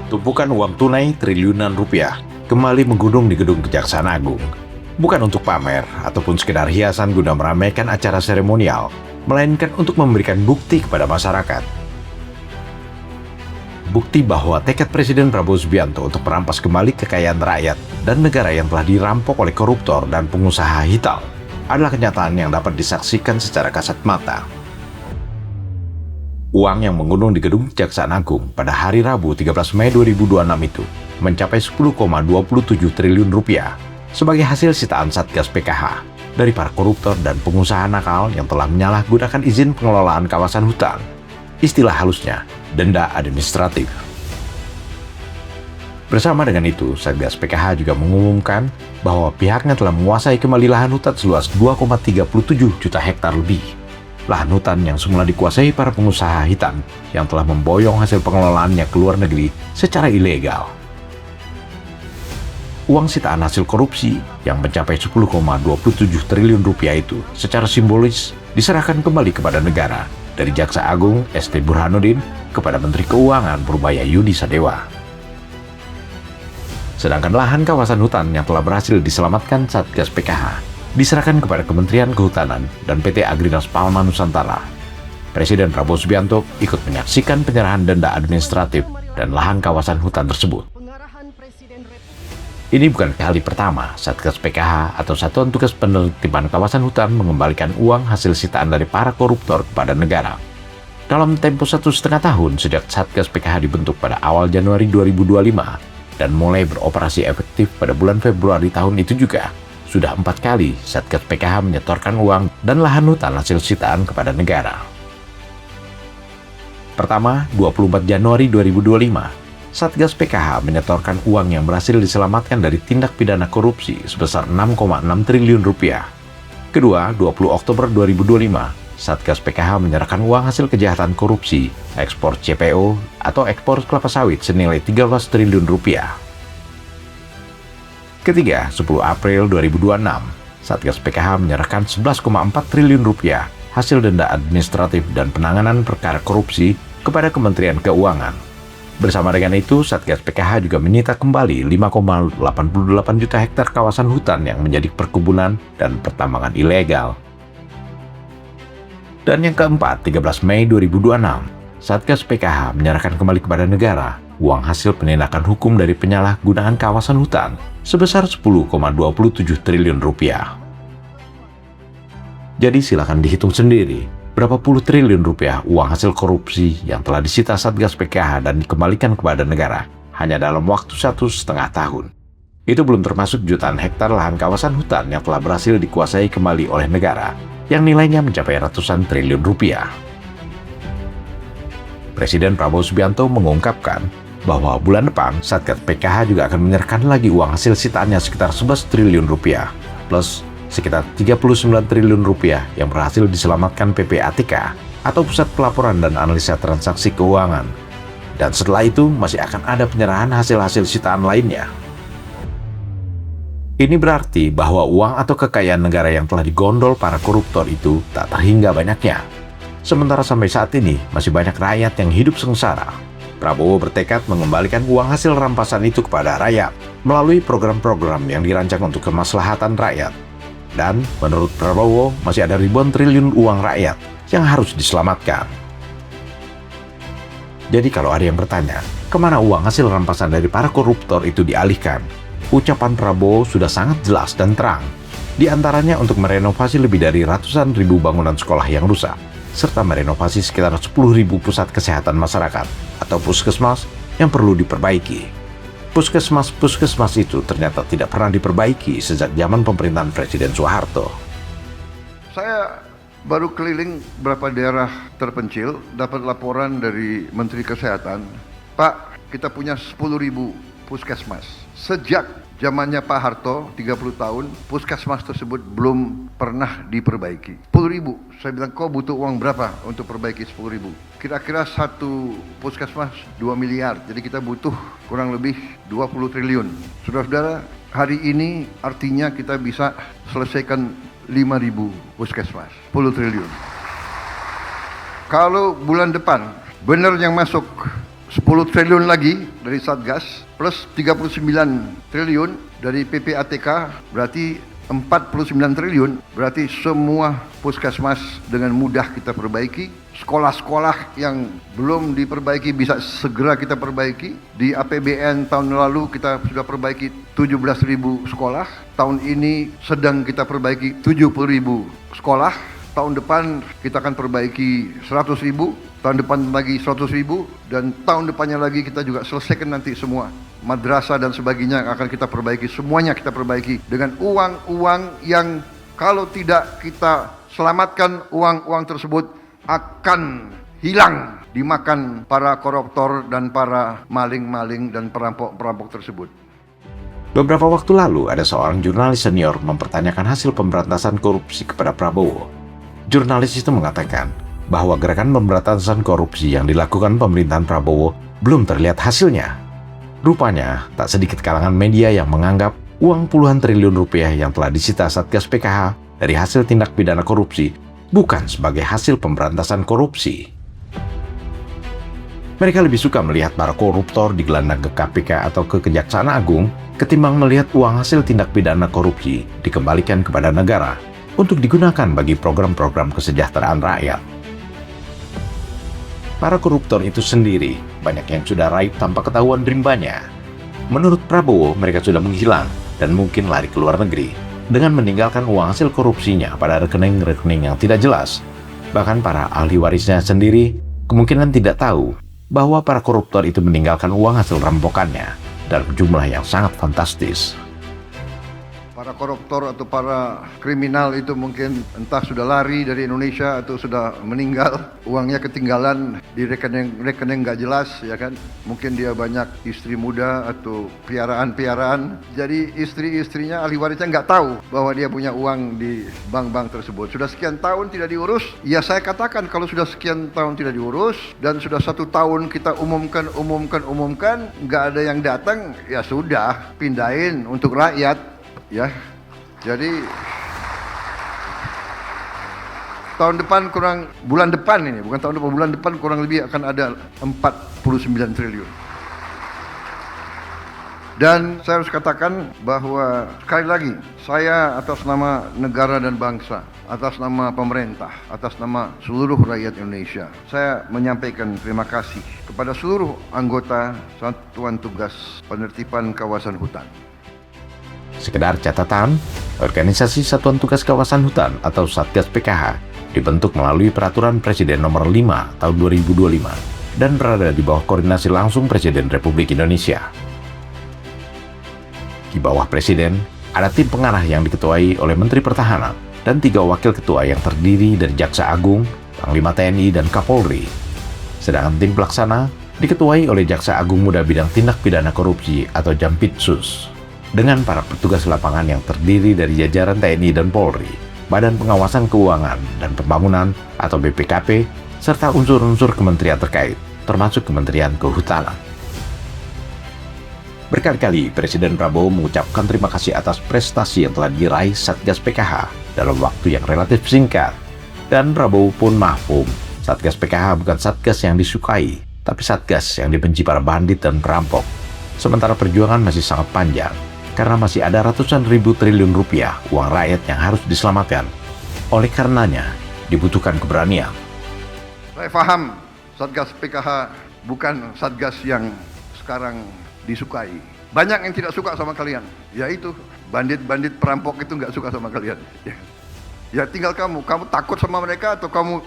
Tumpukan uang tunai triliunan rupiah kembali menggunung di gedung Kejaksaan Agung. Bukan untuk pamer ataupun sekedar hiasan guna meramaikan acara seremonial, melainkan untuk memberikan bukti kepada masyarakat. Bukti bahwa tekad Presiden Prabowo Subianto untuk merampas kembali kekayaan rakyat dan negara yang telah dirampok oleh koruptor dan pengusaha hitam adalah kenyataan yang dapat disaksikan secara kasat mata. Uang yang menggunung di gedung Kejaksaan Agung pada hari Rabu 13 Mei 2026 itu mencapai 10,27 triliun rupiah sebagai hasil sitaan Satgas PKH dari para koruptor dan pengusaha nakal yang telah menyalahgunakan izin pengelolaan kawasan hutan. Istilah halusnya, denda administratif. Bersama dengan itu, Satgas PKH juga mengumumkan bahwa pihaknya telah menguasai kembali lahan hutan seluas 2,37 juta hektar lebih. Lahan hutan yang semula dikuasai para pengusaha hitam yang telah memboyong hasil pengelolaannya ke luar negeri secara ilegal. Uang sitaan hasil korupsi yang mencapai 10,27 triliun rupiah itu secara simbolis diserahkan kembali kepada negara dari Jaksa Agung ST Burhanuddin kepada Menteri Keuangan Purbaya Yudi Sadewa. Sedangkan lahan kawasan hutan yang telah berhasil diselamatkan Satgas PKH diserahkan kepada Kementerian Kehutanan dan PT Agrinas Palma Nusantara. Presiden Prabowo Subianto ikut menyaksikan penyerahan denda administratif dan lahan kawasan hutan tersebut. Ini bukan kali pertama Satgas PKH atau Satuan Tugas Penertiban Kawasan Hutan mengembalikan uang hasil sitaan dari para koruptor kepada negara. Dalam tempo 1,5 tahun sejak Satgas PKH dibentuk pada awal Januari 2025 dan mulai beroperasi efektif pada bulan Februari tahun itu juga, sudah 4 kali Satgas PKH menyetorkan uang dan lahan hutan hasil sitaan kepada negara. Pertama, 24 Januari 2025, Satgas PKH menyetorkan uang yang berhasil diselamatkan dari tindak pidana korupsi sebesar 6,6 triliun rupiah. Kedua, 20 Oktober 2025, Satgas PKH menyerahkan uang hasil kejahatan korupsi, ekspor CPO atau ekspor kelapa sawit senilai 13 triliun rupiah. Ketiga, 10 April 2026, Satgas PKH menyerahkan 11,4 triliun rupiah hasil denda administratif dan penanganan perkara korupsi kepada Kementerian Keuangan. Bersama dengan itu, Satgas PKH juga menyita kembali 5,88 juta hektar kawasan hutan yang menjadi perkebunan dan pertambangan ilegal. Dan yang keempat, 13 Mei 2026, Satgas PKH menyerahkan kembali kepada negara uang hasil penindakan hukum dari penyalahgunaan kawasan hutan sebesar 10,27 triliun rupiah. Jadi silakan dihitung sendiri berapa puluh triliun rupiah uang hasil korupsi yang telah disita Satgas PKH dan dikembalikan kepada negara hanya dalam waktu 1,5 tahun. Itu belum termasuk jutaan hektar lahan kawasan hutan yang telah berhasil dikuasai kembali oleh negara yang nilainya mencapai ratusan triliun rupiah. Presiden Prabowo Subianto mengungkapkan bahwa bulan depan Satgas PKH juga akan menyerahkan lagi uang hasil sitaannya sekitar 11 triliun rupiah plus sekitar 39 triliun rupiah yang berhasil diselamatkan PPATK atau Pusat Pelaporan dan Analisa Transaksi Keuangan. Dan setelah itu masih akan ada penyerahan hasil-hasil sitaan lainnya. Ini berarti bahwa uang atau kekayaan negara yang telah digondol para koruptor itu tak terhingga banyaknya. Sementara sampai saat ini masih banyak rakyat yang hidup sengsara. Prabowo bertekad mengembalikan uang hasil rampasan itu kepada rakyat melalui program-program yang dirancang untuk kemaslahatan rakyat. Dan menurut Prabowo masih ada ribuan triliun uang rakyat yang harus diselamatkan. Jadi kalau ada yang bertanya, kemana uang hasil rampasan dari para koruptor itu dialihkan? Ucapan Prabowo sudah sangat jelas dan terang. Di antaranya untuk merenovasi lebih dari ratusan ribu bangunan sekolah yang rusak, serta merenovasi sekitar 10.000 pusat kesehatan masyarakat atau puskesmas yang perlu diperbaiki. Puskesmas itu ternyata tidak pernah diperbaiki sejak zaman pemerintahan Presiden Soeharto. Saya baru keliling beberapa daerah terpencil, dapat laporan dari Menteri Kesehatan, Pak, kita punya 10.000 puskesmas. Sejak zamannya Pak Harto, 30 tahun, puskesmas tersebut belum pernah diperbaiki. 10.000. Saya bilang, kau butuh uang berapa untuk perbaiki 10.000? Kira-kira satu puskesmas 2 miliar. Jadi kita butuh kurang lebih 20 triliun. Saudara-saudara, hari ini artinya kita bisa selesaikan 5.000 puskesmas. 10 triliun. Kalau bulan depan, benar yang masuk 10 triliun lagi dari Satgas, plus 39 triliun dari PPATK, berarti 49 triliun, berarti semua puskesmas dengan mudah kita perbaiki. Sekolah-sekolah yang belum diperbaiki bisa segera kita perbaiki. Di APBN tahun lalu kita sudah perbaiki 17.000 sekolah. Tahun ini sedang kita perbaiki 70.000 sekolah. Tahun depan kita akan perbaiki 100.000, tahun depan lagi 100.000, dan tahun depannya lagi kita juga selesaikan nanti semua. Madrasah dan sebagainya akan kita perbaiki, semuanya kita perbaiki dengan uang-uang yang kalau tidak kita selamatkan, uang-uang tersebut akan hilang dimakan para koruptor dan para maling-maling dan perampok-perampok tersebut. Beberapa waktu lalu ada seorang jurnalis senior mempertanyakan hasil pemberantasan korupsi kepada Prabowo. Jurnalis itu mengatakan bahwa gerakan pemberantasan korupsi yang dilakukan pemerintahan Prabowo belum terlihat hasilnya. Rupanya, tak sedikit kalangan media yang menganggap uang puluhan triliun rupiah yang telah disita Satgas PKH dari hasil tindak pidana korupsi bukan sebagai hasil pemberantasan korupsi. Mereka lebih suka melihat para koruptor digelandang ke KPK atau ke Kejaksaan Agung ketimbang melihat uang hasil tindak pidana korupsi dikembalikan kepada negara untuk digunakan bagi program-program kesejahteraan rakyat. Para koruptor itu sendiri banyak yang sudah raib tanpa ketahuan rimbanya. Menurut Prabowo, mereka sudah menghilang dan mungkin lari ke luar negeri dengan meninggalkan uang hasil korupsinya pada rekening-rekening yang tidak jelas. Bahkan para ahli warisnya sendiri kemungkinan tidak tahu bahwa para koruptor itu meninggalkan uang hasil rampokannya dalam jumlah yang sangat fantastis. Para koruptor atau para kriminal itu mungkin entah sudah lari dari Indonesia atau sudah meninggal, uangnya ketinggalan di rekening nggak jelas, ya kan? Mungkin dia banyak istri muda atau piaraan-piaraan, jadi istri-istrinya ahli warisnya nggak tahu bahwa dia punya uang di bank-bank tersebut. Sudah sekian tahun tidak diurus, ya saya katakan kalau sudah sekian tahun tidak diurus dan sudah 1 tahun kita umumkan, nggak ada yang datang, ya sudah pindahin untuk rakyat. Ya, jadi tahun depan bulan depan kurang lebih akan ada 49 triliun. Dan saya harus katakan bahwa sekali lagi, saya atas nama negara dan bangsa, atas nama pemerintah, atas nama seluruh rakyat Indonesia, saya menyampaikan terima kasih kepada seluruh anggota Satuan Tugas Penertiban Kawasan Hutan. Sekedar catatan, Organisasi Satuan Tugas Kawasan Hutan atau Satgas PKH dibentuk melalui Peraturan Presiden Nomor 5 Tahun 2025 dan berada di bawah koordinasi langsung Presiden Republik Indonesia. Di bawah Presiden, ada tim pengarah yang diketuai oleh Menteri Pertahanan dan 3 wakil ketua yang terdiri dari Jaksa Agung, Panglima TNI, dan Kapolri. Sedangkan tim pelaksana diketuai oleh Jaksa Agung Muda Bidang Tindak Pidana Korupsi atau Jampitsus, dengan para petugas lapangan yang terdiri dari jajaran TNI dan Polri, Badan Pengawasan Keuangan dan Pembangunan atau BPKP, serta unsur-unsur kementerian terkait, termasuk Kementerian Kehutanan. Berkali-kali Presiden Prabowo mengucapkan terima kasih atas prestasi yang telah diraih Satgas PKH dalam waktu yang relatif singkat. Dan Prabowo pun mahfum, Satgas PKH bukan Satgas yang disukai, tapi Satgas yang dibenci para bandit dan perampok. Sementara perjuangan masih sangat panjang, karena masih ada ratusan ribu triliun rupiah uang rakyat yang harus diselamatkan. Oleh karenanya, dibutuhkan keberanian. Saya paham Satgas PKH bukan Satgas yang sekarang disukai. Banyak yang tidak suka sama kalian, yaitu bandit-bandit perampok itu nggak suka sama kalian. Ya tinggal kamu takut sama mereka atau kamu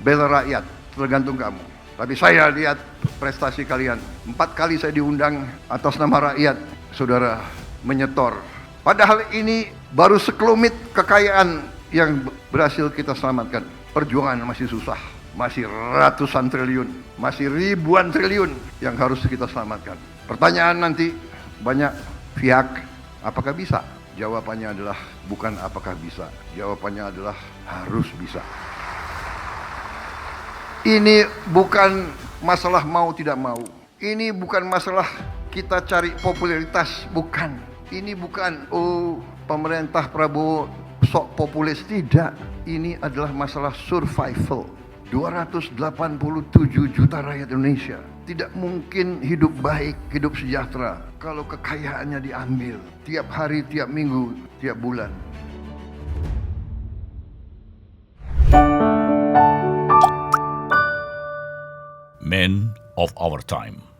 bela rakyat, tergantung kamu. Tapi saya lihat prestasi kalian, 4 kali saya diundang atas nama rakyat, saudara menyetor. Padahal ini baru sekelumit kekayaan yang berhasil kita selamatkan. Perjuangan masih susah, masih ratusan triliun, masih ribuan triliun yang harus kita selamatkan. Pertanyaan nanti banyak pihak, apakah bisa? Jawabannya adalah bukan apakah bisa, jawabannya adalah harus bisa. Ini bukan masalah mau tidak mau. Ini bukan masalah kita cari popularitas, bukan. Ini bukan, pemerintah Prabowo sok populis, tidak. Ini adalah masalah survival. 287 juta rakyat Indonesia tidak mungkin hidup baik, hidup sejahtera kalau kekayaannya diambil tiap hari, tiap minggu, tiap bulan. Men of our time.